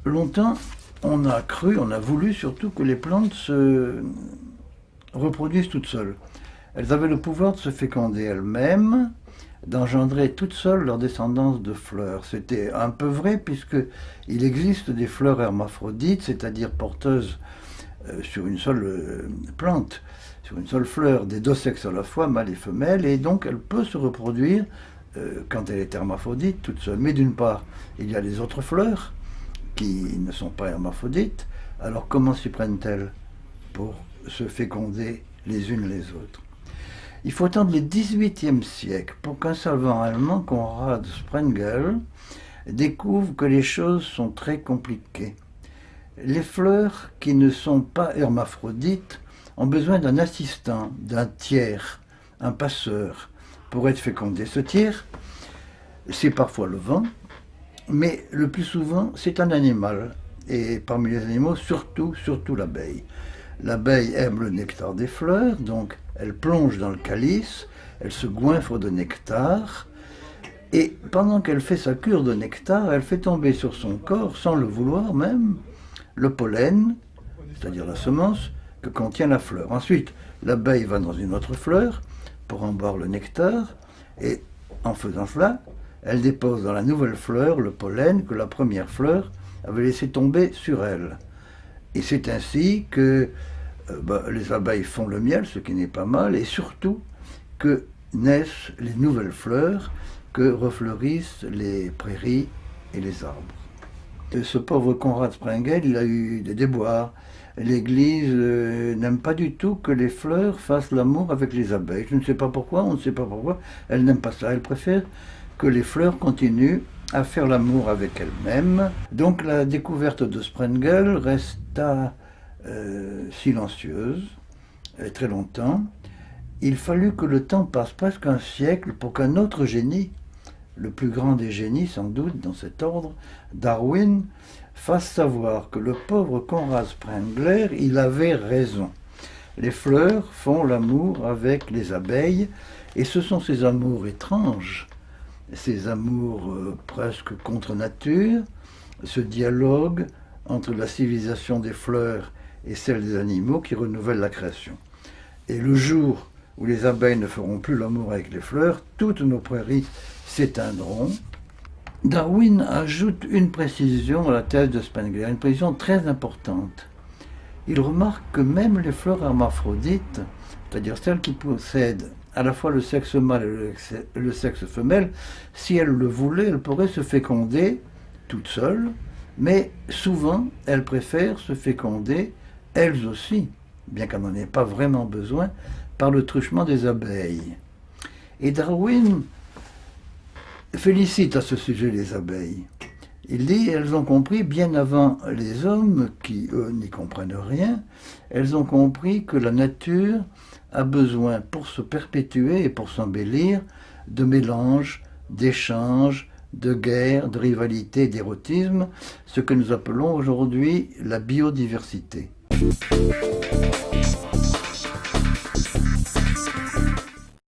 Longtemps, on a voulu surtout que les plantes se reproduisent toutes seules. Elles avaient le pouvoir de se féconder elles-mêmes, d'engendrer toutes seules leur descendance de fleurs. C'était un peu vrai puisqu'il existe des fleurs hermaphrodites, c'est-à-dire porteuses sur une seule plante, sur une seule fleur, des deux sexes à la fois, mâle et femelle, et donc elle peut se reproduire quand elle est hermaphrodite toute seule. Mais d'une part, il y a les autres fleurs qui ne sont pas hermaphrodites, alors comment s'y prennent-elles pour se féconder les unes les autres? Il faut attendre le XVIIIe siècle pour qu'un savant allemand, Konrad Sprengel, découvre que les choses sont très compliquées. Les fleurs qui ne sont pas hermaphrodites ont besoin d'un assistant, d'un tiers, un passeur, pour être fécondées. Ce tiers, c'est parfois le vent, mais le plus souvent, c'est un animal. Et parmi les animaux, surtout l'abeille. L'abeille aime le nectar des fleurs, donc elle plonge dans le calice, elle se goinfre de nectar, et pendant qu'elle fait sa cure de nectar, elle fait tomber sur son corps, sans le vouloir même, le pollen, c'est-à-dire la semence, que contient la fleur. Ensuite, l'abeille va dans une autre fleur pour en boire le nectar, et en faisant cela, elle dépose dans la nouvelle fleur le pollen que la première fleur avait laissé tomber sur elle. Et c'est ainsi que les abeilles font le miel, ce qui n'est pas mal, et surtout que naissent les nouvelles fleurs que refleurissent les prairies et les arbres. Et ce pauvre Konrad Sprengel, il a eu des déboires. L'Église n'aime pas du tout que les fleurs fassent l'amour avec les abeilles. Je ne sais pas pourquoi, on ne sait pas pourquoi. Elle n'aime pas ça, elle préfère que les fleurs continuent à faire l'amour avec elles-mêmes. Donc la découverte de Sprengel resta silencieuse très longtemps. Il fallut que le temps passe presque un siècle pour qu'un autre génie, le plus grand des génies sans doute dans cet ordre, Darwin, fasse savoir que le pauvre Konrad Sprengel, il avait raison. Les fleurs font l'amour avec les abeilles, et ce sont ces amours étranges, ces amours presque contre nature, ce dialogue entre la civilisation des fleurs et celle des animaux qui renouvelle la création. Et le jour où les abeilles ne feront plus l'amour avec les fleurs, toutes nos prairies s'éteindront. Darwin ajoute une précision à la thèse de Sprengel, une précision très importante. Il remarque que même les fleurs hermaphrodites, c'est-à-dire celles qui possèdent à la fois le sexe mâle et le sexe femelle, si elles le voulaient, elles pourraient se féconder toutes seules, mais souvent elles préfèrent se féconder elles aussi, bien qu'elles n'en aient pas vraiment besoin, par le truchement des abeilles. Et Darwin félicite à ce sujet les abeilles. Il dit, elles ont compris bien avant les hommes, qui eux n'y comprennent rien, elles ont compris que la nature a besoin pour se perpétuer et pour s'embellir de mélanges, d'échanges, de guerres, de rivalités, d'érotisme, ce que nous appelons aujourd'hui la biodiversité.